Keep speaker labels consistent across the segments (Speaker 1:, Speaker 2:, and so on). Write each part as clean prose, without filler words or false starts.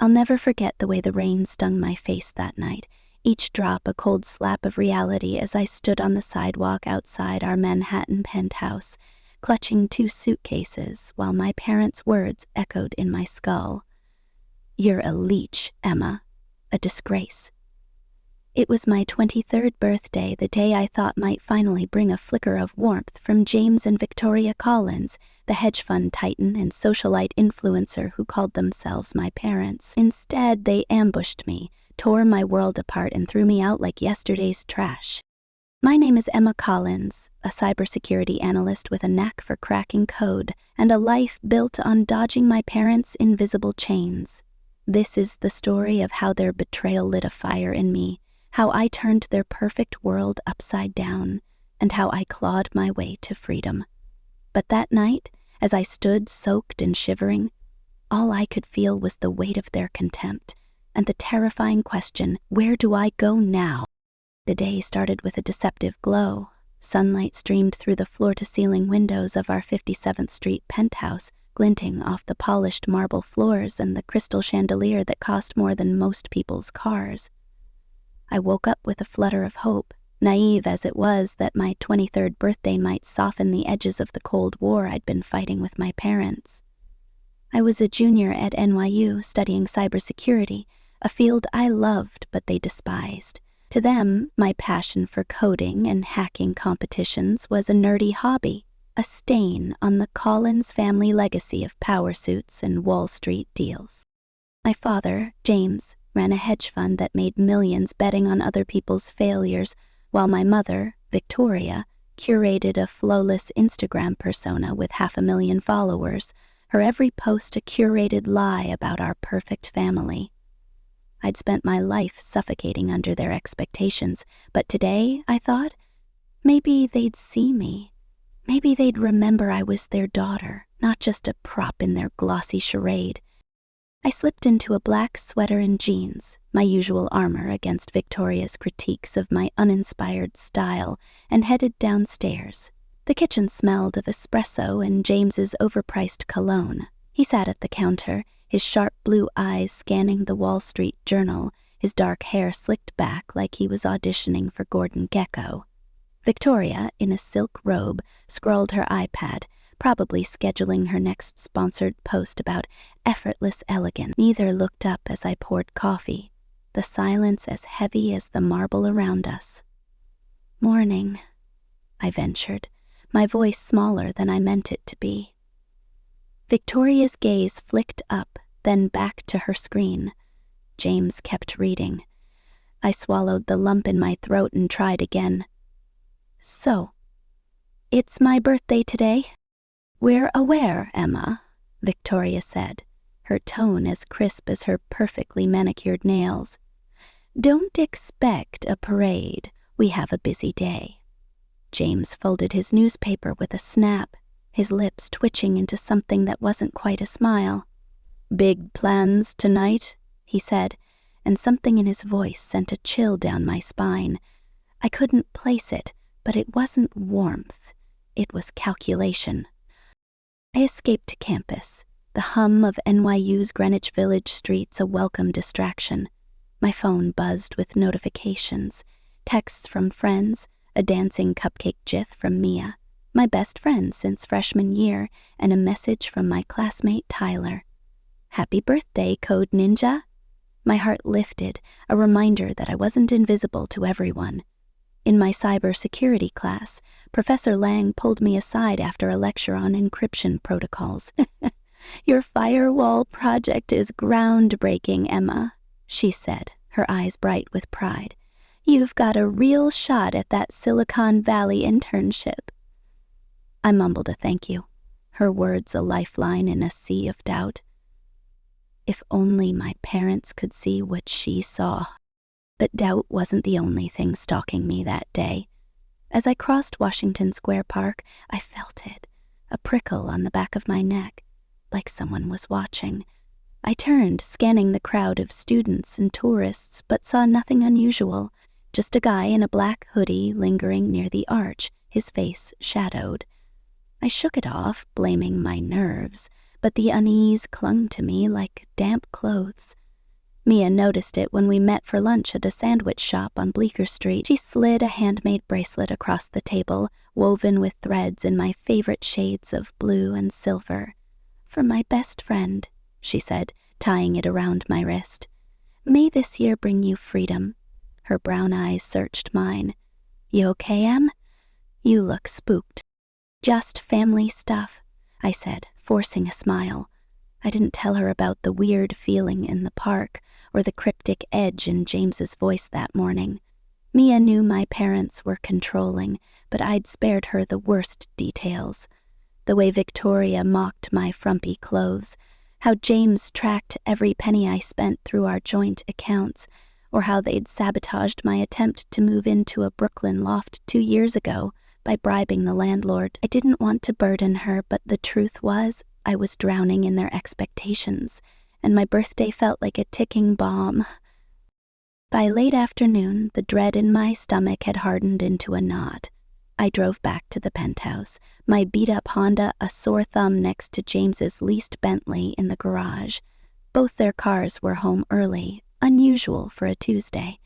Speaker 1: I'll never forget the way the rain stung my face that night, each drop a cold slap of reality as I stood on the sidewalk outside our Manhattan penthouse, clutching 2 suitcases while my parents' words echoed in my skull. "You're a leech, Emma. A disgrace." It was my 23rd birthday, the day I thought might finally bring a flicker of warmth from James and Victoria Collins, the hedge fund titan and socialite influencer who called themselves my parents. Instead, they ambushed me, tore my world apart, and threw me out like yesterday's trash. My name is Emma Collins, a cybersecurity analyst with a knack for cracking code and a life built on dodging my parents' invisible chains. This is the story of how their betrayal lit a fire in me, how I turned their perfect world upside down, and how I clawed my way to freedom. But that night, as I stood soaked and shivering, all I could feel was the weight of their contempt and the terrifying question, where do I go now? The day started with a deceptive glow. Sunlight streamed through the floor-to-ceiling windows of our 57th Street penthouse, glinting off the polished marble floors and the crystal chandelier that cost more than most people's cars. I woke up with a flutter of hope, naive as it was that my 23rd birthday might soften the edges of the Cold War I'd been fighting with my parents. I was a junior at NYU studying cybersecurity, a field I loved but they despised. To them, my passion for coding and hacking competitions was a nerdy hobby, a stain on the Collins family legacy of power suits and Wall Street deals. My father, James, ran a hedge fund that made millions betting on other people's failures, while my mother, Victoria, curated a flawless Instagram persona with 500,000 followers, her every post a curated lie about our perfect family. I'd spent my life suffocating under their expectations, but today, I thought, maybe they'd see me. Maybe they'd remember I was their daughter, not just a prop in their glossy charade. I slipped into a black sweater and jeans, my usual armor against Victoria's critiques of my uninspired style, and headed downstairs. The kitchen smelled of espresso and James's overpriced cologne. He sat at the counter, his sharp blue eyes scanning the Wall Street Journal, his dark hair slicked back like he was auditioning for Gordon Gekko. Victoria, in a silk robe, scrolled her iPad, probably scheduling her next sponsored post about effortless elegance. Neither looked up as I poured coffee, the silence as heavy as the marble around us. "Morning," I ventured, my voice smaller than I meant it to be. Victoria's gaze flicked up, then back to her screen. James kept reading. I swallowed the lump in my throat and tried again. "So, it's my birthday today?" "We're aware, Emma," Victoria said, her tone as crisp as her perfectly manicured nails. "Don't expect a parade. We have a busy day." James folded his newspaper with a snap, his lips twitching into something that wasn't quite a smile. "Big plans tonight?" he said, and something in his voice sent a chill down my spine. I couldn't place it, but it wasn't warmth. It was calculation. I escaped to campus, the hum of NYU's Greenwich Village streets a welcome distraction. My phone buzzed with notifications, texts from friends, a dancing cupcake gif from Mia, my best friend since freshman year, and a message from my classmate Tyler. "Happy birthday, Code Ninja." My heart lifted, a reminder that I wasn't invisible to everyone. In my cybersecurity class, Professor Lang pulled me aside after a lecture on encryption protocols. "Your firewall project is groundbreaking, Emma," she said, her eyes bright with pride. "You've got a real shot at that Silicon Valley internship." I mumbled a thank you, her words a lifeline in a sea of doubt. If only my parents could see what she saw. But doubt wasn't the only thing stalking me that day. As I crossed Washington Square Park, I felt it, a prickle on the back of my neck, like someone was watching. I turned, scanning the crowd of students and tourists, but saw nothing unusual, just a guy in a black hoodie lingering near the arch, his face shadowed. I shook it off, blaming my nerves, but the unease clung to me like damp clothes. Mia noticed it when we met for lunch at a sandwich shop on Bleecker Street. She slid a handmade bracelet across the table, woven with threads in my favorite shades of blue and silver. "For my best friend," she said, tying it around my wrist. "May this year bring you freedom." Her brown eyes searched mine. "You okay, Em? You look spooked." "Just family stuff," I said, forcing a smile. I didn't tell her about the weird feeling in the park or the cryptic edge in James's voice that morning. Mia knew my parents were controlling, but I'd spared her the worst details. The way Victoria mocked my frumpy clothes, how James tracked every penny I spent through our joint accounts, or how they'd sabotaged my attempt to move into a Brooklyn loft 2 years ago by bribing the landlord. I didn't want to burden her, but the truth was I was drowning in their expectations, and my birthday felt like a ticking bomb. By late afternoon, the dread in my stomach had hardened into a knot. I drove back to the penthouse, my beat-up Honda a sore thumb next to James's leased Bentley in the garage. Both their cars were home early, unusual for a Tuesday.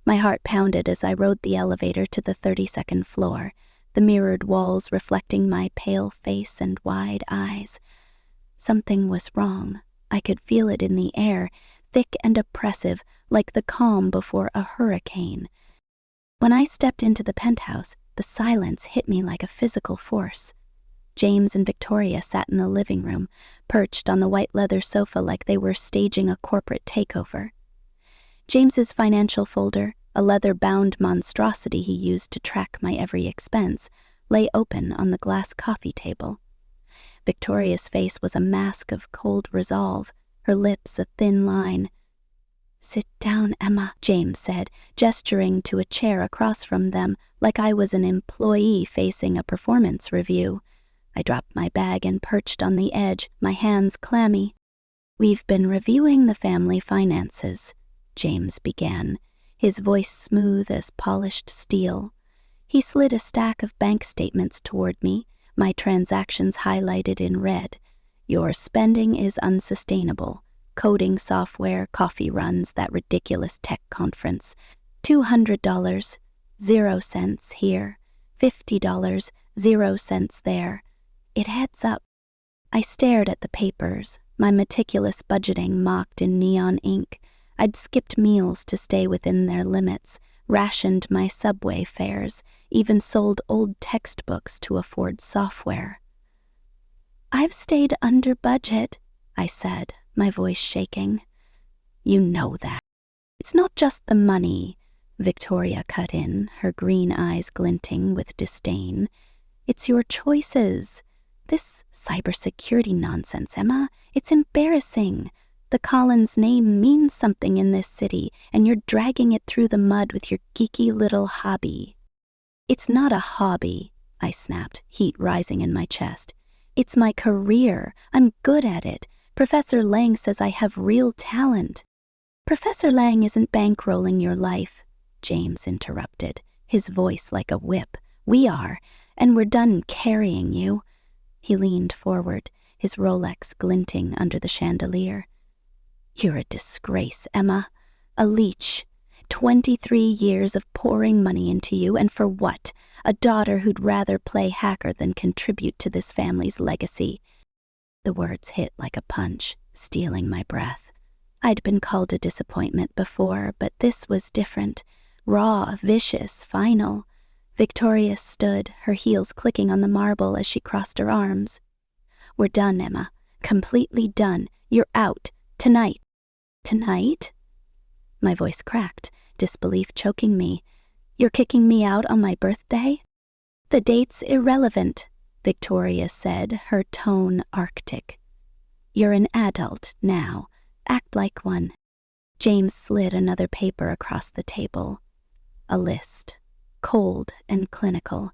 Speaker 1: My heart pounded as I rode the elevator to the 32nd floor, the mirrored walls reflecting my pale face and wide eyes. Something was wrong. I could feel it in the air, thick and oppressive, like the calm before a hurricane. When I stepped into the penthouse, the silence hit me like a physical force. James and Victoria sat in the living room, perched on the white leather sofa like they were staging a corporate takeover. James's financial folder, a leather-bound monstrosity he used to track my every expense, lay open on the glass coffee table. Victoria's face was a mask of cold resolve, her lips a thin line. "Sit down, Emma," James said, gesturing to a chair across from them like I was an employee facing a performance review. I dropped my bag and perched on the edge, my hands clammy. "We've been reviewing the family finances," James began, his voice smooth as polished steel. He slid a stack of bank statements toward me, my transactions highlighted in red. "Your spending is unsustainable. Coding software, coffee runs, that ridiculous tech conference. $200, 0 cents here. $50, 0 cents there. It adds up." I stared at the papers, my meticulous budgeting mocked in neon ink. I'd skipped meals to stay within their limits, rationed my subway fares, even sold old textbooks to afford software. "I've stayed under budget," I said, my voice shaking. "You know that." "It's not just the money," Victoria cut in, her green eyes glinting with disdain. "It's your choices. This cybersecurity nonsense, Emma, it's embarrassing. The Collins name means something in this city, and you're dragging it through the mud with your geeky little hobby." "It's not a hobby," I snapped, heat rising in my chest. "It's my career. I'm good at it. Professor Lang says I have real talent." "Professor Lang isn't bankrolling your life," James interrupted, his voice like a whip. "We are, and we're done carrying you." He leaned forward, his Rolex glinting under the chandelier. "You're a disgrace, Emma. A leech. 23 years of pouring money into you, and for what? A daughter who'd rather play hacker than contribute to this family's legacy." The words hit like a punch, stealing my breath. I'd been called a disappointment before, but this was different. Raw, vicious, final. Victoria stood, her heels clicking on the marble as she crossed her arms. "We're done, Emma. Completely done. You're out. Tonight." "Tonight?" My voice cracked, disbelief choking me. "You're kicking me out on my birthday?" "The date's irrelevant," Victoria said, her tone arctic. "You're an adult now. Act like one." James slid another paper across the table. A list, cold and clinical.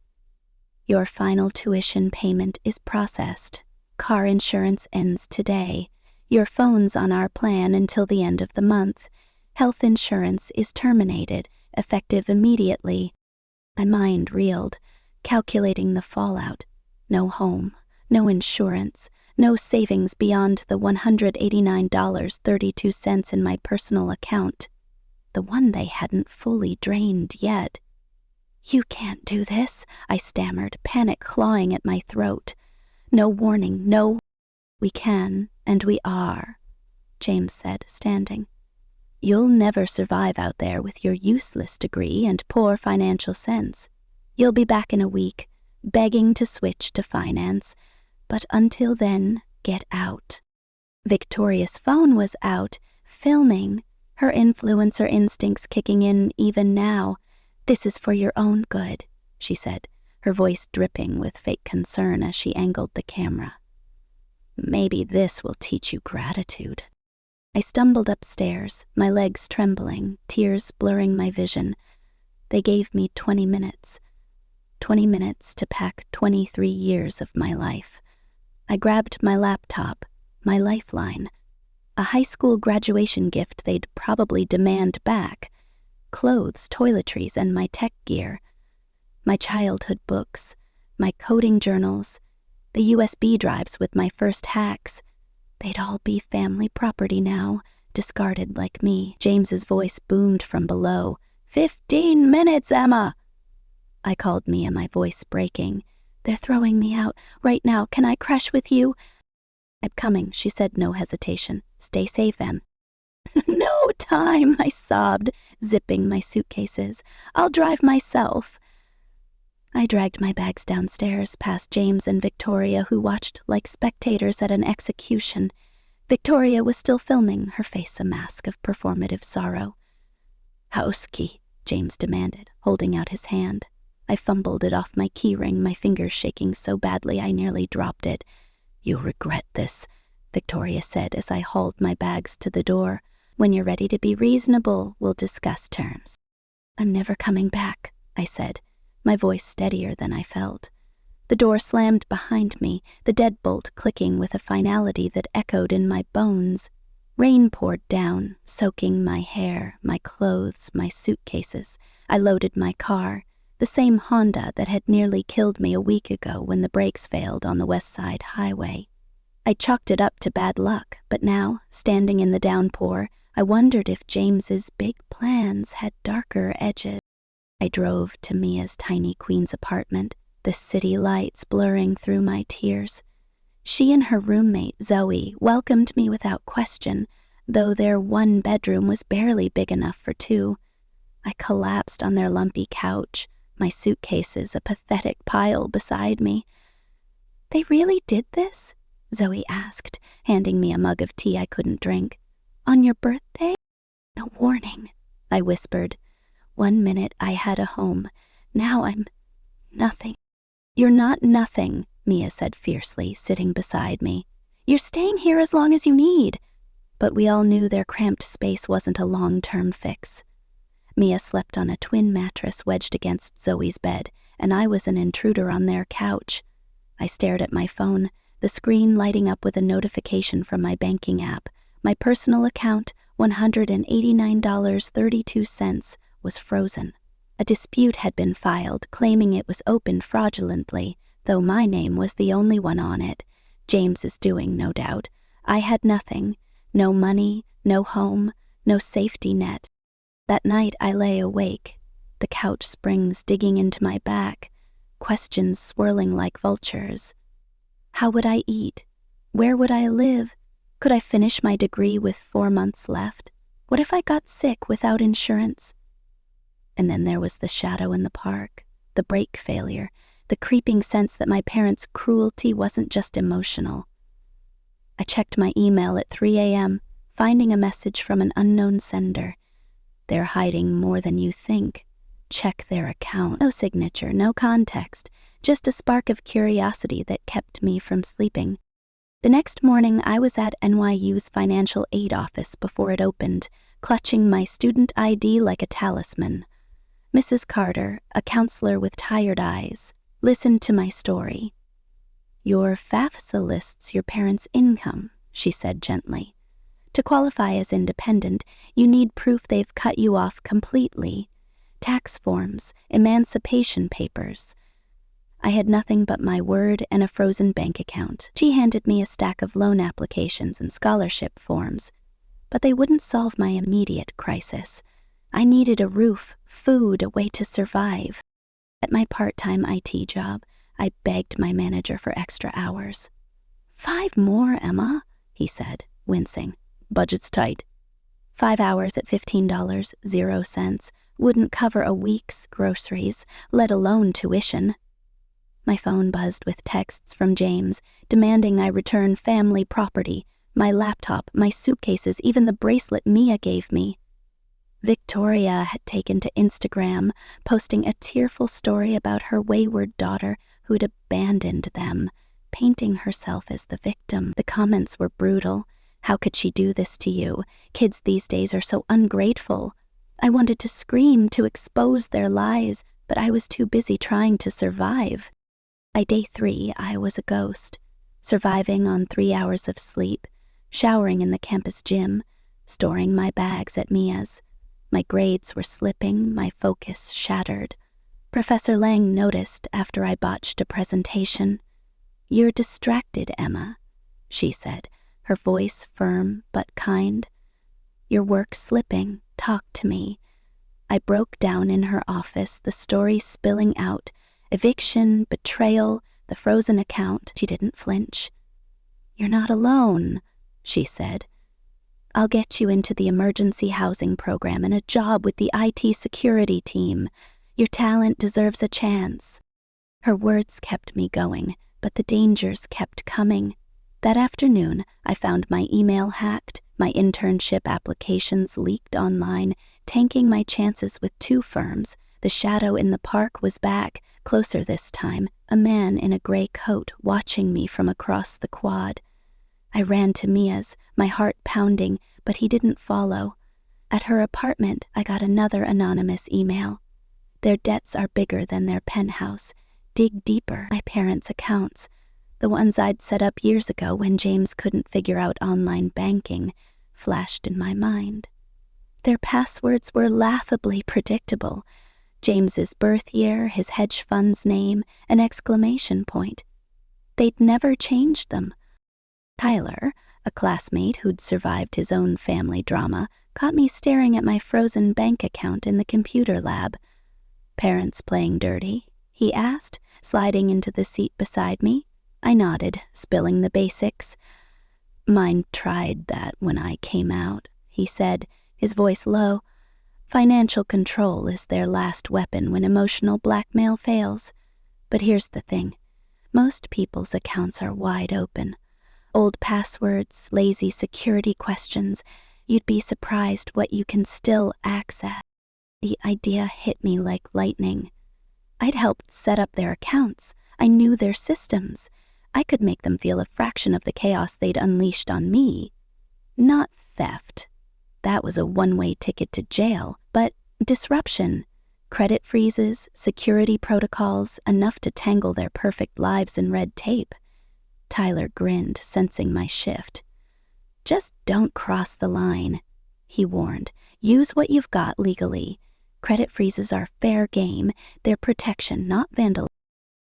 Speaker 1: "Your final tuition payment is processed. Car insurance ends today. Your phone's on our plan until the end of the month. Health insurance is terminated, effective immediately." My mind reeled, calculating the fallout. No home, no insurance, No savings beyond the $189.32 in my personal account, the one they hadn't fully drained yet. "You can't do this," I stammered, panic clawing at my throat. "No warning, no—" "We can, and we are," James said, standing. "You'll never survive out there with your useless degree and poor financial sense. You'll be back in a week, begging to switch to finance, but until then, get out." Victoria's phone was out, filming, her influencer instincts kicking in even now. "This is for your own good," she said, her voice dripping with fake concern as she angled the camera. "Maybe this will teach you gratitude." I stumbled upstairs, my legs trembling, tears blurring my vision. They gave me 20 minutes. 20 minutes to pack 23 years of my life. I grabbed my laptop, my lifeline, a high school graduation gift they'd probably demand back, clothes, toiletries, and my tech gear, my childhood books, my coding journals, the USB drives with my first hacks. They'd all be family property now, discarded like me. James's voice boomed from below. 15 minutes, Emma!" I called Mia, my voice breaking. "They're throwing me out right now. Can I crash with you?" "I'm coming," she said, no hesitation. "Stay safe, Em." "No time," I sobbed, zipping my suitcases. "I'll drive myself." I dragged my bags downstairs past James and Victoria, who watched like spectators at an execution. Victoria was still filming, her face a mask of performative sorrow. "House key," James demanded, holding out his hand. I fumbled it off my keyring, my fingers shaking so badly I nearly dropped it. "You'll regret this," Victoria said as I hauled my bags to the door. "When you're ready to be reasonable, we'll discuss terms." "I'm never coming back," I said, my voice steadier than I felt. The door slammed behind me, the deadbolt clicking with a finality that echoed in my bones. Rain poured down, soaking my hair, my clothes, my suitcases. I loaded my car, the same Honda that had nearly killed me a week ago when the brakes failed on the West Side Highway. I chalked it up to bad luck, but now, standing in the downpour, I wondered if James's big plans had darker edges. I drove to Mia's tiny Queens apartment, the city lights blurring through my tears. She and her roommate, Zoe, welcomed me without question, though their one bedroom was barely big enough for two. I collapsed on their lumpy couch, my suitcases a pathetic pile beside me. "They really did this?" Zoe asked, handing me a mug of tea I couldn't drink. "On your birthday?" "No warning," I whispered. One minute I had a home. Now I'm nothing. "You're not nothing," Mia said fiercely, sitting beside me. "You're staying here as long as you need." But we all knew their cramped space wasn't a long-term fix. Mia slept on a twin mattress wedged against Zoe's bed, and I was an intruder on their couch. I stared at my phone, the screen lighting up with a notification from my banking app. My personal account, $189.32, was frozen. A dispute had been filed, claiming it was opened fraudulently, though my name was the only one on it. James's doing, no doubt. I had nothing. No money, no home, no safety net. That night I lay awake, the couch springs digging into my back, questions swirling like vultures. How would I eat? Where would I live? Could I finish my degree with 4 months left? What if I got sick without insurance? And then there was the shadow in the park, the brake failure, the creeping sense that my parents' cruelty wasn't just emotional. I checked my email at 3 a.m., finding a message from an unknown sender. "They're hiding more than you think. Check their account." No signature, no context, just a spark of curiosity that kept me from sleeping. The next morning, I was at NYU's financial aid office before it opened, clutching my student ID like a talisman. Mrs. Carter, a counselor with tired eyes, listened to my story. "Your FAFSA lists your parents' income," she said gently. "To qualify as independent, you need proof they've cut you off completely. Tax forms, emancipation papers." I had nothing but my word and a frozen bank account. She handed me a stack of loan applications and scholarship forms, but they wouldn't solve my immediate crisis. I needed a roof, food, a way to survive. At my part-time IT job, I begged my manager for extra hours. 5 more, Emma, he said, wincing. Budget's tight. 5 hours at $15.00 wouldn't cover a week's groceries, let alone tuition. My phone buzzed with texts from James, demanding I return family property, my laptop, my suitcases, even the bracelet Mia gave me. Victoria had taken to Instagram, posting a tearful story about her wayward daughter who'd abandoned them, painting herself as the victim. The comments were brutal. How could she do this to you? Kids these days are so ungrateful. I wanted to scream, to expose their lies, but I was too busy trying to survive. By day 3, I was a ghost, surviving on 3 hours of sleep, showering in the campus gym, storing my bags at Mia's. My grades were slipping, my focus shattered. Professor Lang noticed after I botched a presentation. "You're distracted, Emma," she said, her voice firm but kind. "Your work's slipping. Talk to me." I broke down in her office, the story spilling out. Eviction, betrayal, the frozen account. She didn't flinch. "You're not alone," she said. "I'll get you into the emergency housing program and a job with the IT security team. Your talent deserves a chance." Her words kept me going, but the dangers kept coming. That afternoon, I found my email hacked, my internship applications leaked online, tanking my chances with 2 firms. The shadow in the park was back, closer this time, a man in a gray coat watching me from across the quad. I ran to Mia's, my heart pounding, but he didn't follow. At her apartment, I got another anonymous email. "Their debts are bigger than their penthouse. Dig deeper." My parents' accounts, the ones I'd set up years ago when James couldn't figure out online banking, flashed in my mind. Their passwords were laughably predictable. James's birth year, his hedge fund's name, an exclamation point. They'd never changed them. Tyler, a classmate who'd survived his own family drama, caught me staring at my frozen bank account in the computer lab. "Parents playing dirty?" he asked, sliding into the seat beside me. I nodded, spilling the basics. "Mine tried that when I came out," he said, his voice low. "Financial control is their last weapon when emotional blackmail fails. But here's the thing. Most people's accounts are wide open. Old passwords, lazy security questions. You'd be surprised what you can still access." The idea hit me like lightning. I'd helped set up their accounts. I knew their systems. I could make them feel a fraction of the chaos they'd unleashed on me. Not theft. That was a one-way ticket to jail, but disruption. Credit freezes, security protocols, enough to tangle their perfect lives in red tape. Tyler grinned, sensing my shift. "Just don't cross the line," he warned. "Use what you've got legally. Credit freezes are fair game. They're protection, not vandalism."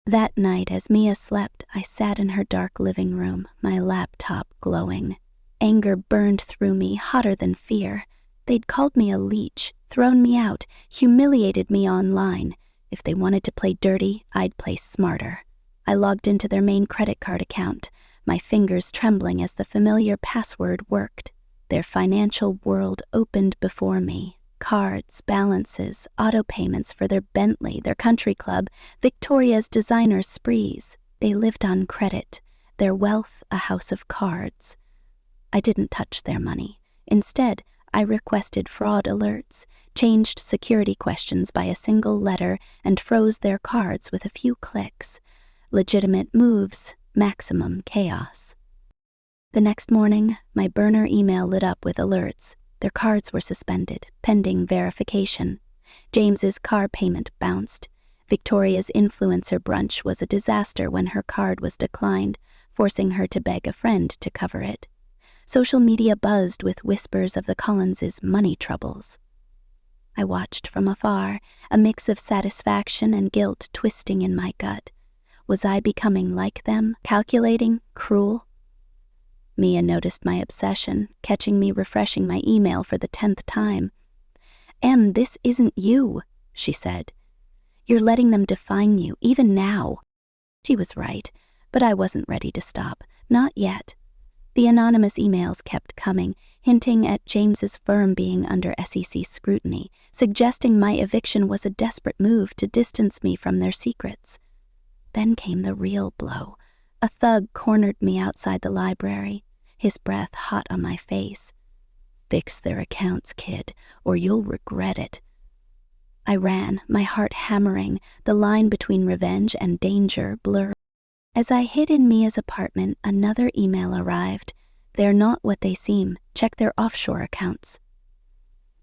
Speaker 1: That night, as Mia slept, I sat in her dark living room, my laptop glowing. Anger burned through me, hotter than fear. They'd called me a leech, thrown me out, humiliated me online. If they wanted to play dirty, I'd play smarter. I logged into their main credit card account, my fingers trembling as the familiar password worked. Their financial world opened before me. Cards, balances, auto payments for their Bentley, their country club, Victoria's designer sprees. They lived on credit, their wealth a house of cards. I didn't touch their money. Instead, I requested fraud alerts, changed security questions by a single letter, and froze their cards with a few clicks. Legitimate moves, maximum chaos. The next morning, my burner email lit up with alerts. Their cards were suspended, pending verification. James's car payment bounced. Victoria's influencer brunch was a disaster when her card was declined, forcing her to beg a friend to cover it. Social media buzzed with whispers of the Collinses' money troubles. I watched from afar, a mix of satisfaction and guilt twisting in my gut. Was I becoming like them, calculating, cruel? Mia noticed my obsession, catching me refreshing my email for the 10th time. "Em, this isn't you," she said. "You're letting them define you, even now." She was right, but I wasn't ready to stop. Not yet. The anonymous emails kept coming, hinting at James's firm being under SEC scrutiny, suggesting my eviction was a desperate move to distance me from their secrets. Then came the real blow. A thug cornered me outside the library, his breath hot on my face. "Fix their accounts, kid, or you'll regret it." I ran, my heart hammering, the line between revenge and danger blurred. As I hid in Mia's apartment, another email arrived. "They're not what they seem. Check their offshore accounts."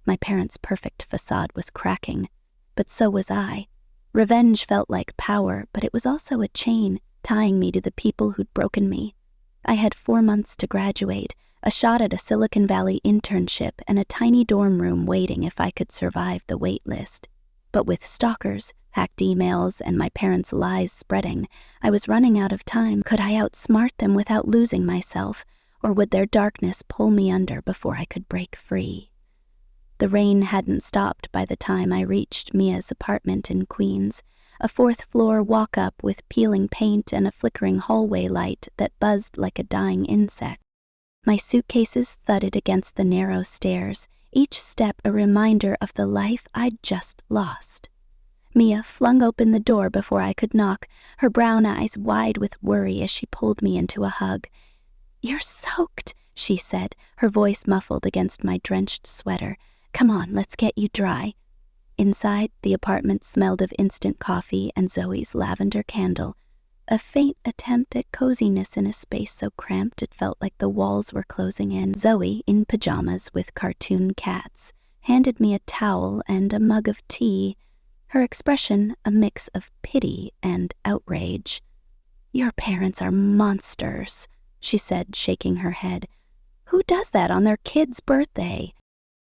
Speaker 1: My parents' perfect facade was cracking, but so was I. Revenge felt like power, but it was also a chain, tying me to the people who'd broken me. I had 4 months to graduate, a shot at a Silicon Valley internship, and a tiny dorm room waiting if I could survive the wait list. But with stalkers, hacked emails, and my parents' lies spreading, I was running out of time. Could I outsmart them without losing myself, or would their darkness pull me under before I could break free? The rain hadn't stopped by the time I reached Mia's apartment in Queens, a 4th-floor walk-up with peeling paint and a flickering hallway light that buzzed like a dying insect. My suitcases thudded against the narrow stairs, each step a reminder of the life I'd just lost. Mia flung open the door before I could knock, her brown eyes wide with worry as she pulled me into a hug. "You're soaked," she said, her voice muffled against my drenched sweater. "Come on, let's get you dry." Inside, the apartment smelled of instant coffee and Zoe's lavender candle, a faint attempt at coziness in a space so cramped it felt like the walls were closing in. Zoe, in pajamas with cartoon cats, handed me a towel and a mug of tea, her expression a mix of pity and outrage. "Your parents are monsters," she said, shaking her head. "Who does that on their kid's birthday?"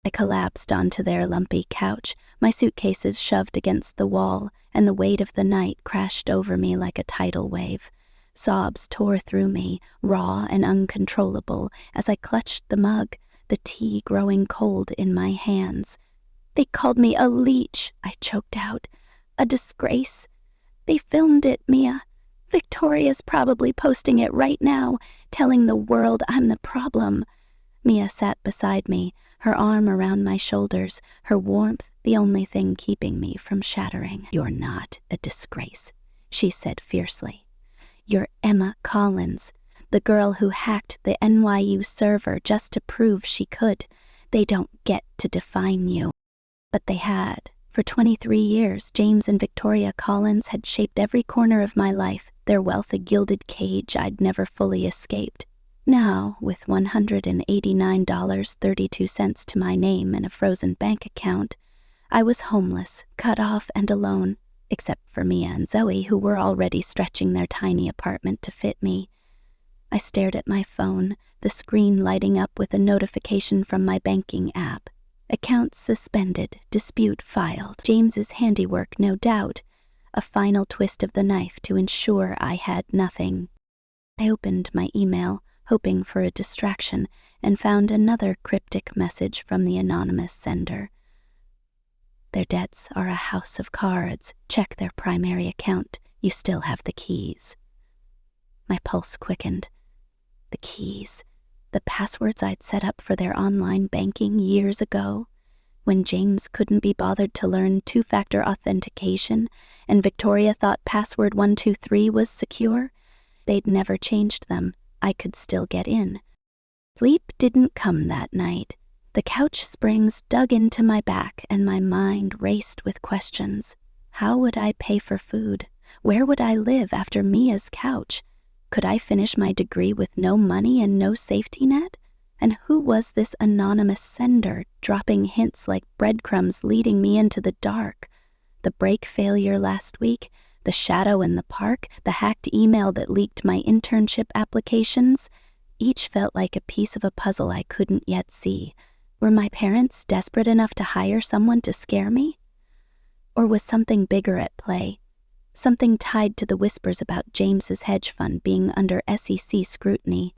Speaker 1: I collapsed onto their lumpy couch, my suitcases shoved against the wall, and the weight of the night crashed over me like a tidal wave. Sobs tore through me, raw and uncontrollable, as I clutched the mug, the tea growing cold in my hands. "They called me a leech," I choked out. "A disgrace. They filmed it, Mia. Victoria's probably posting it right now, telling the world I'm the problem." Mia sat beside me, her arm around my shoulders, her warmth the only thing keeping me from shattering. "You're not a disgrace," she said fiercely. "You're Emma Collins, the girl who hacked the NYU server just to prove she could. They don't get to define you." But they had. For 23 years, James and Victoria Collins had shaped every corner of my life, their wealth a gilded cage I'd never fully escaped. Now, with $189.32 to my name and a frozen bank account, I was homeless, cut off and alone, except for Mia and Zoe, who were already stretching their tiny apartment to fit me. I stared at my phone, the screen lighting up with a notification from my banking app. Accounts suspended, dispute filed. James's handiwork, no doubt. A final twist of the knife to ensure I had nothing. I opened my email, hoping for a distraction, and found another cryptic message from the anonymous sender. "Their debts are a house of cards. Check their primary account. You still have the keys." My pulse quickened. The keys. The passwords I'd set up for their online banking years ago, when James couldn't be bothered to learn 2-factor authentication and Victoria thought password 123 was secure. They'd never changed them. I could still get in. Sleep didn't come that night. The couch springs dug into my back and my mind raced with questions. How would I pay for food? Where would I live after Mia's couch? Could I finish my degree with no money and no safety net? And who was this anonymous sender, dropping hints like breadcrumbs leading me into the dark? The brake failure last week, the shadow in the park, the hacked email that leaked my internship applications, each felt like a piece of a puzzle I couldn't yet see. Were my parents desperate enough to hire someone to scare me? Or was something bigger at play? something tied to the whispers about James's hedge fund being under SEC scrutiny.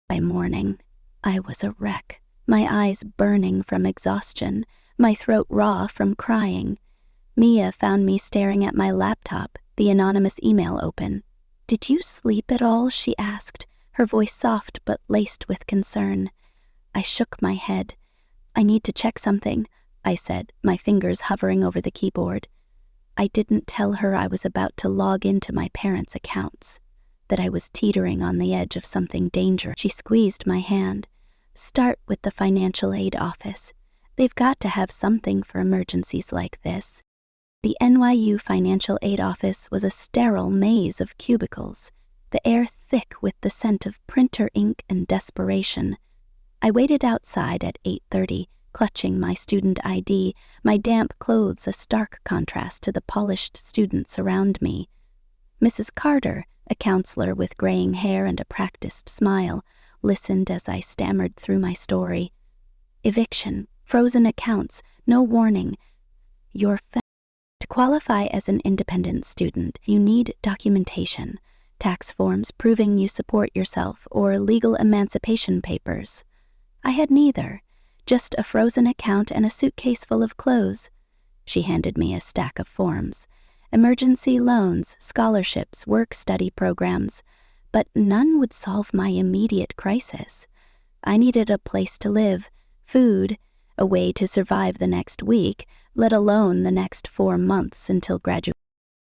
Speaker 1: By morning, I was a wreck, my eyes burning from exhaustion, my throat raw from crying. Mia found me staring at my laptop, the anonymous email open. "Did you sleep at all?" she asked, her voice soft but laced with concern. I shook my head. "I need to check something," I said, my fingers hovering over the keyboard. I didn't tell her I was about to log into my parents' accounts, that I was teetering on the edge of something dangerous. She squeezed my hand. "Start with the financial aid office. They've got to have something for emergencies like this." The NYU financial aid office was a sterile maze of cubicles, the air thick with the scent of printer ink and desperation. I waited outside at 8:30, clutching my student ID, my damp clothes a stark contrast to the polished students around me. Mrs. Carter, a counselor with graying hair and a practiced smile, listened as I stammered through my story. "Eviction, frozen accounts, no warning. To qualify as an independent student, you need documentation, tax forms proving you support yourself, or legal emancipation papers. I had neither, just a frozen account and a suitcase full of clothes." She handed me a stack of forms. Emergency loans, scholarships, work-study programs, but none would solve my immediate crisis. I needed a place to live, food, a way to survive the next week, let alone the next 4 months until graduation.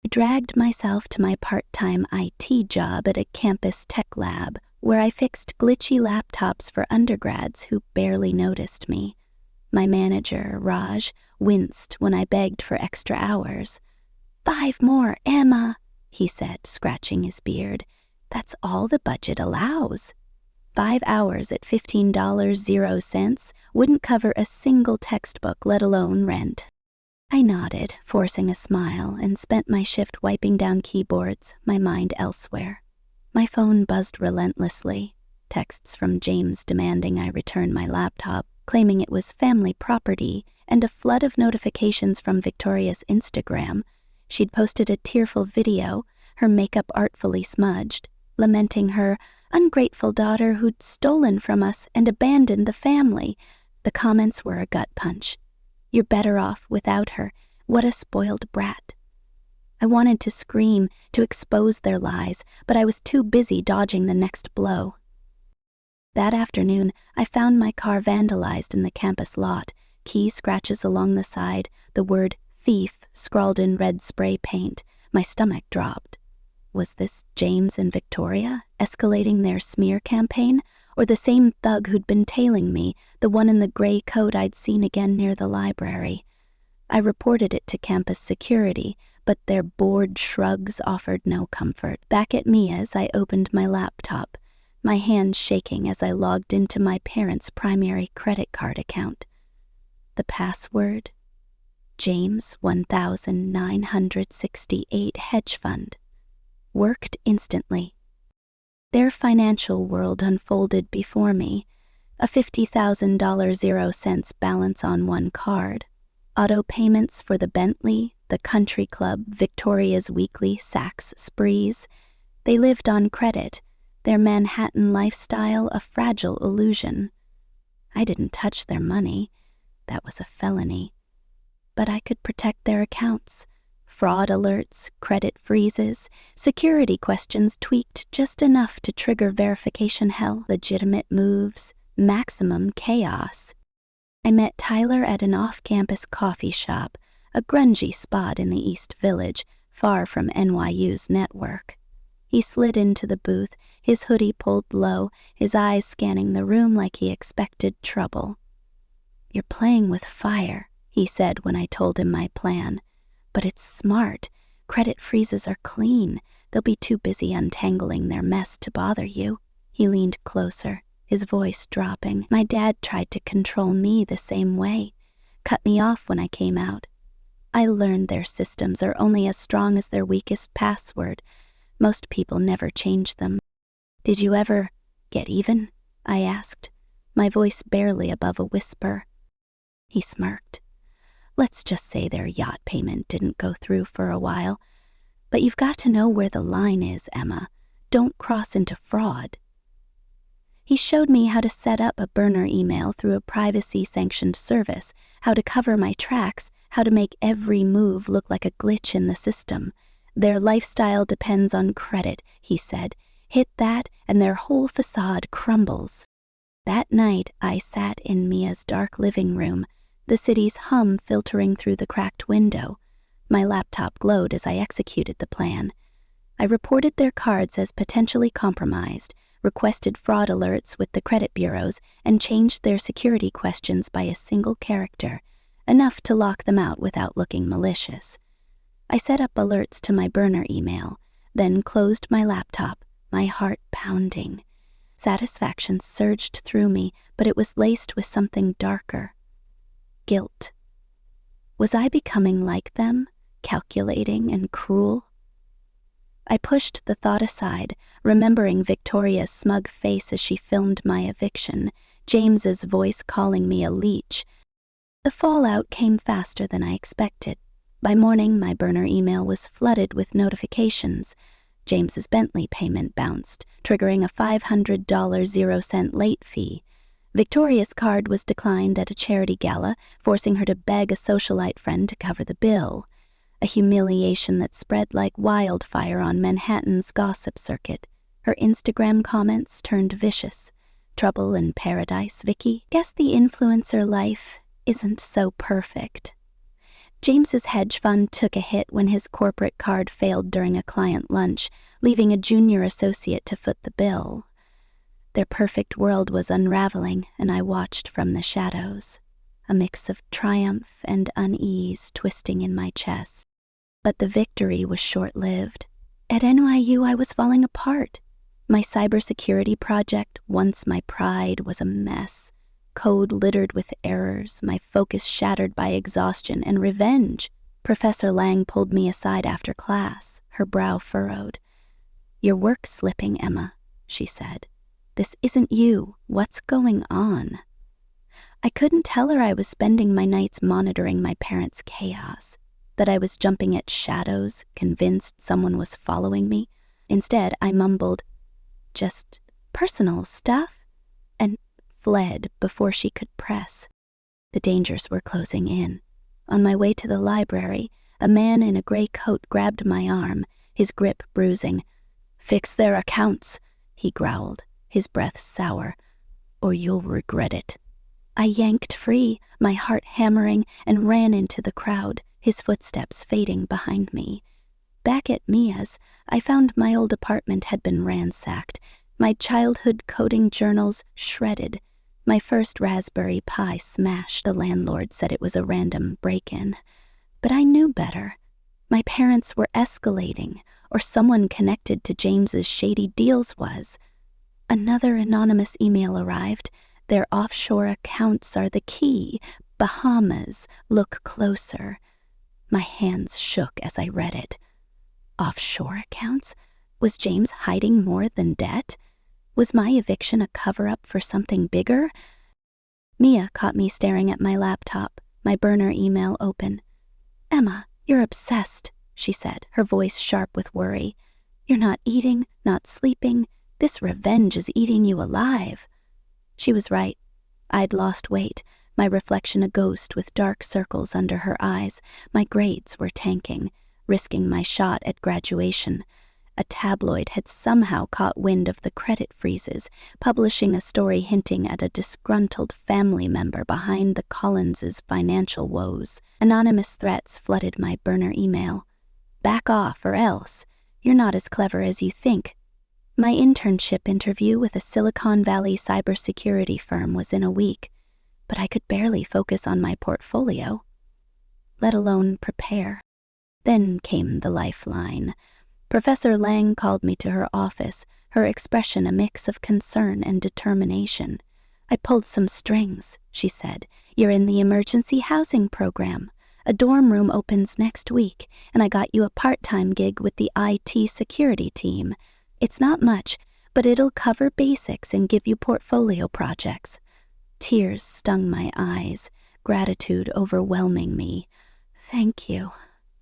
Speaker 1: I dragged myself to my part-time IT job at a campus tech lab, where I fixed glitchy laptops for undergrads who barely noticed me. My manager, Raj, winced when I begged for extra hours. "5 more, Emma," he said, scratching his beard. "That's all the budget allows." 5 hours at $15.00 wouldn't cover a single textbook, let alone rent. I nodded, forcing a smile, and spent my shift wiping down keyboards, my mind elsewhere. My phone buzzed relentlessly, texts from James demanding I return my laptop, claiming it was family property, and a flood of notifications from Victoria's Instagram. She'd posted a tearful video, her makeup artfully smudged, lamenting her ungrateful daughter who'd stolen from us and abandoned the family. The comments were a gut punch. "You're better off without her. What a spoiled brat." I wanted to scream, to expose their lies, but I was too busy dodging the next blow. That afternoon, I found my car vandalized in the campus lot, key scratches along the side, the word "thief" scrawled in red spray paint. My stomach dropped. Was this James and Victoria escalating their smear campaign, or the same thug who'd been tailing me, the one in the gray coat I'd seen again near the library? I reported it to campus security, but their bored shrugs offered no comfort. Back at Mia's, I opened my laptop, my hands shaking as I logged into my parents' primary credit card account. The password? James 1968 hedge fund. Worked instantly. Their financial world unfolded before me, a $50,000 0 cents balance on one card, auto payments for the Bentley, the country club, Victoria's weekly Saks sprees. They lived on credit, their Manhattan lifestyle a fragile illusion. I didn't touch their money. That was a felony. But I could protect their accounts. Fraud alerts, credit freezes, security questions tweaked just enough to trigger verification hell, legitimate moves, maximum chaos. I met Tyler at an off-campus coffee shop, a grungy spot in the East Village, far from NYU's network. He slid into the booth, his hoodie pulled low, his eyes scanning the room like he expected trouble. "You're playing with fire," he said when I told him my plan. "But it's smart. Credit freezes are clean. They'll be too busy untangling their mess to bother you." He leaned closer, his voice dropping. "My dad tried to control me the same way, cut me off when I came out. I learned their systems are only as strong as their weakest password. Most people never change them." "Did you ever get even?" I asked, my voice barely above a whisper. He smirked. "Let's just say their yacht payment didn't go through for a while. But you've got to know where the line is, Emma. Don't cross into fraud. He showed me how to set up a burner email through a privacy-sanctioned service, how to cover my tracks, how to make every move look like a glitch in the system. Their lifestyle depends on credit, he said. Hit that, and their whole facade crumbles. That night, I sat in Mia's dark living room, the city's hum filtering through the cracked window. My laptop glowed as I executed the plan. I reported their cards as potentially compromised, requested fraud alerts with the credit bureaus, and changed their security questions by a single character, enough to lock them out without looking malicious. I set up alerts to my burner email, then closed my laptop, my heart pounding. Satisfaction surged through me, but it was laced with something darker. Guilt. Was I becoming like them, calculating and cruel? I pushed the thought aside, remembering Victoria's smug face as she filmed my eviction, James's voice calling me a leech. The fallout came faster than I expected. By morning, my burner email was flooded with notifications. James's Bentley payment bounced, triggering a $500 0-cent late fee. Victoria's card was declined at a charity gala, forcing her to beg a socialite friend to cover the bill. A humiliation that spread like wildfire on Manhattan's gossip circuit. Her Instagram comments turned vicious. Trouble in paradise, Vicky. Guess the influencer life isn't so perfect. James's hedge fund took a hit when his corporate card failed during a client lunch, leaving a junior associate to foot the bill. Their perfect world was unraveling, and I watched from the shadows, a mix of triumph and unease twisting in my chest. But the victory was short-lived. At NYU, I was falling apart. My cybersecurity project, once my pride, was a mess. Code littered with errors, my focus shattered by exhaustion and revenge. Professor Lang pulled me aside after class, her brow furrowed. "Your work's slipping, Emma," she said. "This isn't you. What's going on?" I couldn't tell her I was spending my nights monitoring my parents' chaos, that I was jumping at shadows, convinced someone was following me. Instead, I mumbled, "Just personal stuff," and fled before she could press. The dangers were closing in. On my way to the library, a man in a gray coat grabbed my arm, his grip bruising. "Fix their accounts," he growled, his breath sour, "or you'll regret it." I yanked free, my heart hammering, and ran into the crowd, his footsteps fading behind me. Back at Mia's, I found my old apartment had been ransacked, my childhood coding journals shredded, my first Raspberry Pi smashed. The landlord said it was a random break-in. But I knew better. My parents were escalating, or someone connected to James's shady deals was. Another anonymous email arrived. "Their offshore accounts are the key. Bahamas, look closer." My hands shook as I read it. Offshore accounts? Was James hiding more than debt? Was my eviction a cover-up for something bigger? Mia caught me staring at my laptop, my burner email open. "Emma, you're obsessed," she said, her voice sharp with worry. "You're not eating, not sleeping. This revenge is eating you alive." She was right. I'd lost weight, my reflection a ghost with dark circles under her eyes. My grades were tanking, risking my shot at graduation. A tabloid had somehow caught wind of the credit freezes, publishing a story hinting at a disgruntled family member behind the Collinses' financial woes. Anonymous threats flooded my burner email. "Back off or else. You're not as clever as you think." My internship interview with a Silicon Valley cybersecurity firm was in a week, but I could barely focus on my portfolio, let alone prepare. Then came the lifeline. Professor Lang called me to her office, her expression a mix of concern and determination. "I pulled some strings," she said. "You're in the emergency housing program. A dorm room opens next week, and I got you a part-time gig with the IT security team. It's not much, but it'll cover basics and give you portfolio projects." Tears stung my eyes, gratitude overwhelming me. "Thank you,"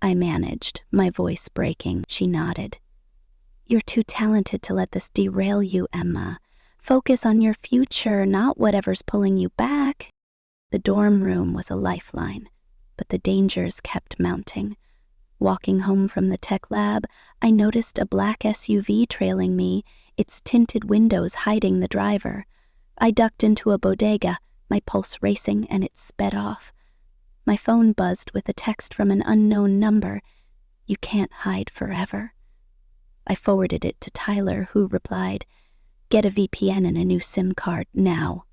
Speaker 1: I managed, my voice breaking. She nodded. You're too talented to let this derail you, Emma. Focus on your future, not whatever's pulling you back. The dorm room was a lifeline, but the dangers kept mounting. Walking home from the tech lab, I noticed a black SUV trailing me, its tinted windows hiding the driver. I ducked into a bodega, my pulse racing, and it sped off. My phone buzzed with a text from an unknown number. You can't hide forever. I forwarded it to Tyler, who replied, Get a VPN and a new SIM card now.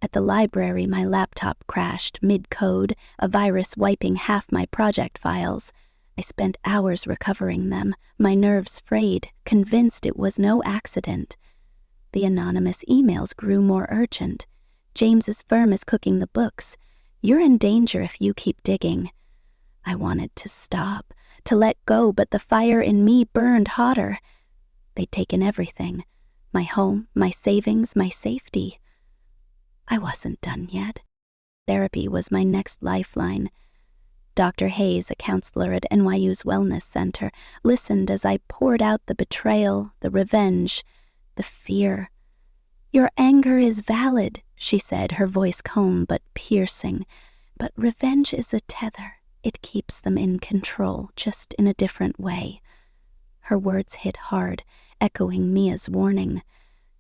Speaker 1: At the library, my laptop crashed mid-code, a virus wiping half my project files. I spent hours recovering them, my nerves frayed, convinced it was no accident. The anonymous emails grew more urgent. James's firm is cooking the books. You're in danger if you keep digging. I wanted to stop, to let go, but the fire in me burned hotter. They'd taken everything. My home, my savings, my safety. I wasn't done yet. Therapy was my next lifeline. Dr. Hayes, a counselor at NYU's Wellness Center, listened as I poured out the betrayal, the revenge, the fear. Your anger is valid, she said, her voice calm but piercing. But revenge is a tether. It keeps them in control, just in a different way. Her words hit hard, echoing Mia's warning.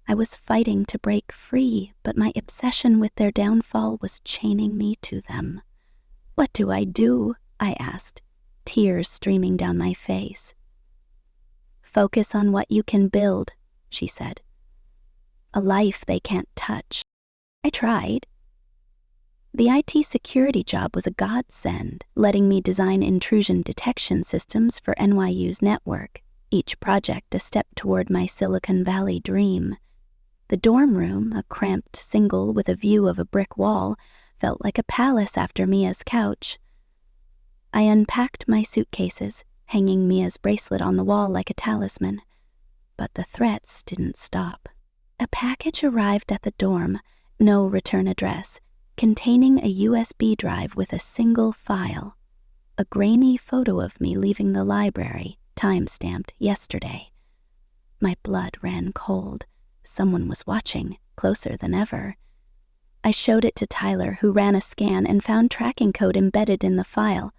Speaker 1: I was fighting to break free, but my obsession with their downfall was chaining me to them. What do? I asked, tears streaming down my face. Focus on what you can build, she said. A life they can't touch. I tried. The IT security job was a godsend, letting me design intrusion detection systems for NYU's network, each project a step toward my Silicon Valley dream. The dorm room, a cramped single with a view of a brick wall, felt like a palace after Mia's couch. I unpacked my suitcases, hanging Mia's bracelet on the wall like a talisman. But the threats didn't stop. A package arrived at the dorm, no return address, containing a USB drive with a single file. A grainy photo of me leaving the library, time-stamped yesterday. My blood ran cold. Someone was watching, closer than ever. I showed it to Tyler, who ran a scan and found tracking code embedded in the file.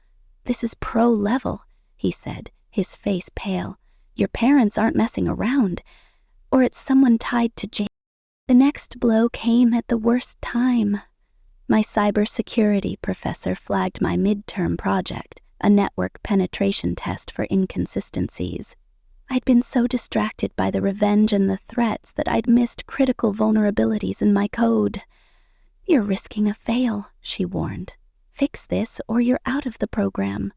Speaker 1: This is pro level, he said, his face pale. Your parents aren't messing around. Or it's someone tied to James. The next blow came at the worst time. My cybersecurity professor flagged my midterm project, a network penetration test for inconsistencies. I'd been so distracted by the revenge and the threats that I'd missed critical vulnerabilities in my code. You're risking a fail, she warned. Fix this or you're out of the program.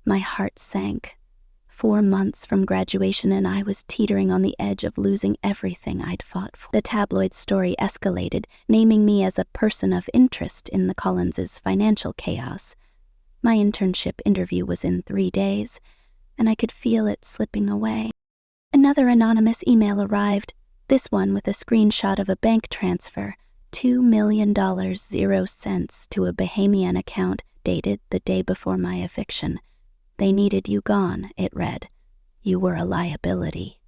Speaker 1: My heart sank. 4 months from graduation and I was teetering on the edge of losing everything I'd fought for. The tabloid story escalated, naming me as a person of interest in the Collinses' financial chaos. My internship interview was in 3 days, and I could feel it slipping away. Another anonymous email arrived, this one with a screenshot of a bank transfer, $2 million 0 cents to a Bahamian account dated the day before my eviction. They needed you gone, it read. You were a liability.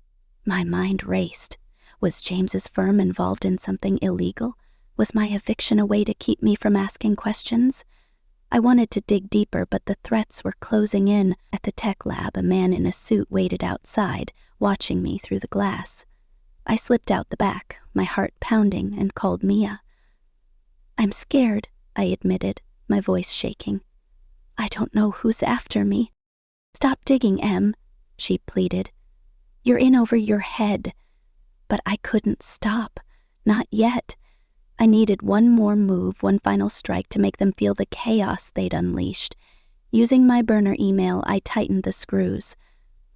Speaker 1: My mind raced. Was James's firm involved in something illegal? Was my eviction a way to keep me from asking questions? I wanted to dig deeper, but the threats were closing in. At the tech lab, a man in a suit waited outside, watching me through the glass. I slipped out the back, my heart pounding, and called Mia. I'm scared, I admitted, my voice shaking. I don't know who's after me. Stop digging, Em, she pleaded. You're in over your head. But I couldn't stop. Not yet. I needed one more move, one final strike to make them feel the chaos they'd unleashed. Using my burner email, I tightened the screws.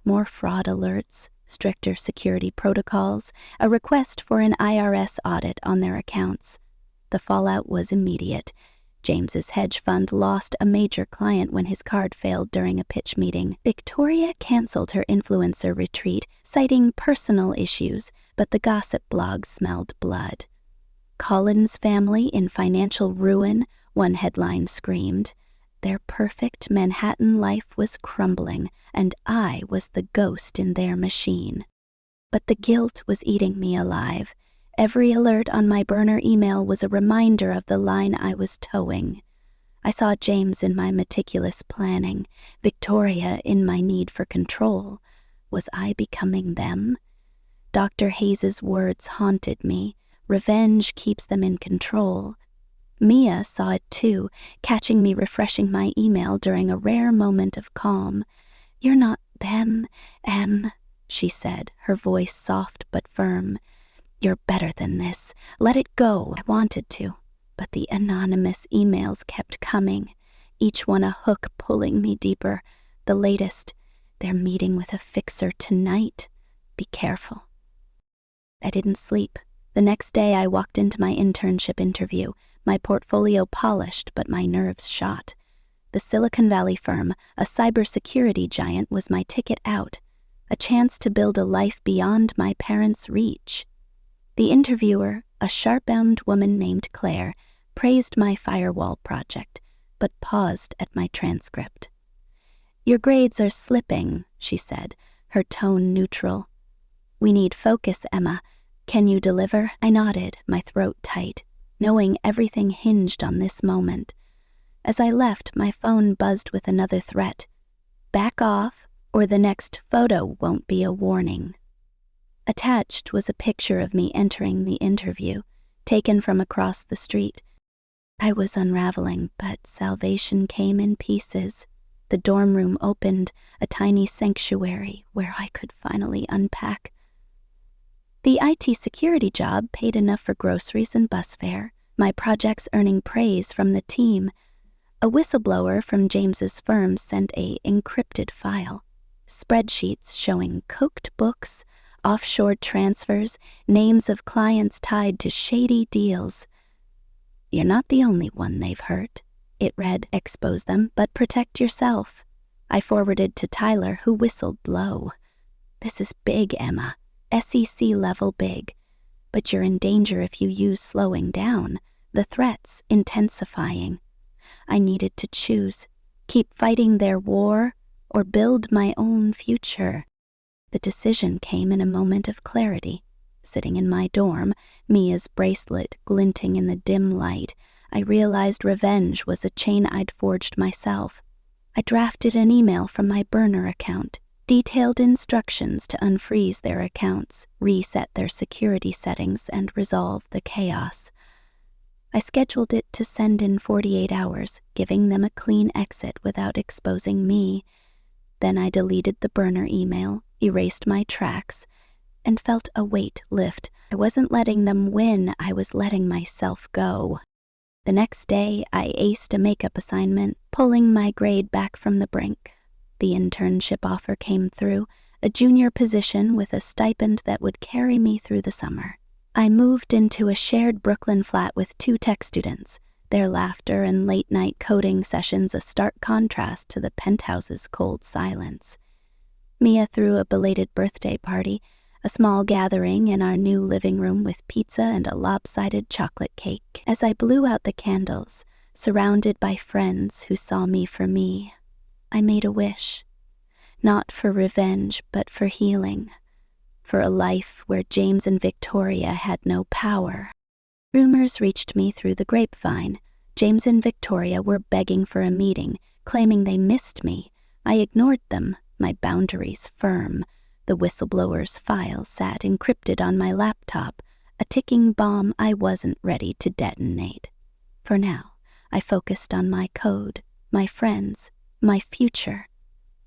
Speaker 1: More fraud alerts, stricter security protocols, a request for an IRS audit on their accounts. The fallout was immediate. James's hedge fund lost a major client when his card failed during a pitch meeting. Victoria canceled her influencer retreat, citing personal issues, but the gossip blog smelled blood. Collins family in financial ruin, one headline screamed. Their perfect Manhattan life was crumbling, and I was the ghost in their machine. But the guilt was eating me alive. Every alert on my burner email was a reminder of the line I was towing. I saw James in my meticulous planning, Victoria in my need for control. Was I becoming them? Dr. Hayes's words haunted me. Revenge keeps them in control. Mia saw it too, catching me refreshing my email during a rare moment of calm. "You're not them, Em," she said, her voice soft but firm. "You're better than this. Let it go." I wanted to, but the anonymous emails kept coming, each one a hook pulling me deeper. The latest, "They're meeting with a fixer tonight. Be careful." I didn't sleep. The next day I walked into my internship interview, my portfolio polished but my nerves shot. The Silicon Valley firm, a cybersecurity giant, was my ticket out, a chance to build a life beyond my parents' reach. The interviewer, a sharp-armed woman named Claire, praised my firewall project, but paused at my transcript. "Your grades are slipping," she said, her tone neutral. "We need focus, Emma. Can you deliver?" I nodded, my throat tight, knowing everything hinged on this moment. As I left, my phone buzzed with another threat. "Back off, or the next photo won't be a warning." Attached was a picture of me entering the interview, taken from across the street. I was unraveling, but salvation came in pieces. The dorm room opened, a tiny sanctuary where I could finally unpack. The IT security job paid enough for groceries and bus fare, my projects earning praise from the team. A whistleblower from James's firm sent a encrypted file, spreadsheets showing cooked books, offshore transfers, names of clients tied to shady deals. "You're not the only one they've hurt," it read. "Expose them, but protect yourself." I forwarded to Tyler, who whistled low. "This is big, Emma. SEC level big. But you're in danger if you use slowing down. The threats intensifying." I needed to choose. Keep fighting their war or build my own future. The decision came in a moment of clarity. Sitting in my dorm, Mia's bracelet glinting in the dim light, I realized revenge was a chain I'd forged myself. I drafted an email from my burner account, detailed instructions to unfreeze their accounts, reset their security settings, and resolve the chaos. I scheduled it to send in 48 hours, giving them a clean exit without exposing me. Then I deleted the burner email, erased my tracks, and felt a weight lift. I wasn't letting them win, I was letting myself go. The next day, I aced a makeup assignment, pulling my grade back from the brink. The internship offer came through, a junior position with a stipend that would carry me through the summer. I moved into a shared Brooklyn flat with 2 tech students, their laughter and late-night coding sessions a stark contrast to the penthouse's cold silence. Mia threw a belated birthday party, a small gathering in our new living room with pizza and a lopsided chocolate cake. As I blew out the candles, surrounded by friends who saw me for me, I made a wish. Not for revenge, but for healing. For a life where James and Victoria had no power. Rumors reached me through the grapevine. James and Victoria were begging for a meeting, claiming they missed me. I ignored them, my boundaries firm. The whistleblower's file sat encrypted on my laptop, a ticking bomb I wasn't ready to detonate. For now, I focused on my code, my friends, my future.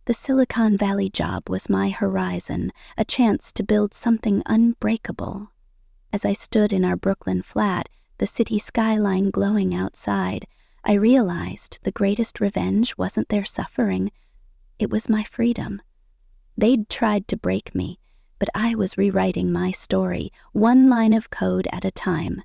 Speaker 1: The Silicon Valley job was my horizon, a chance to build something unbreakable. As I stood in our Brooklyn flat, the city skyline glowing outside, I realized the greatest revenge wasn't their suffering. It was my freedom. They'd tried to break me, but I was rewriting my story, one line of code at a time.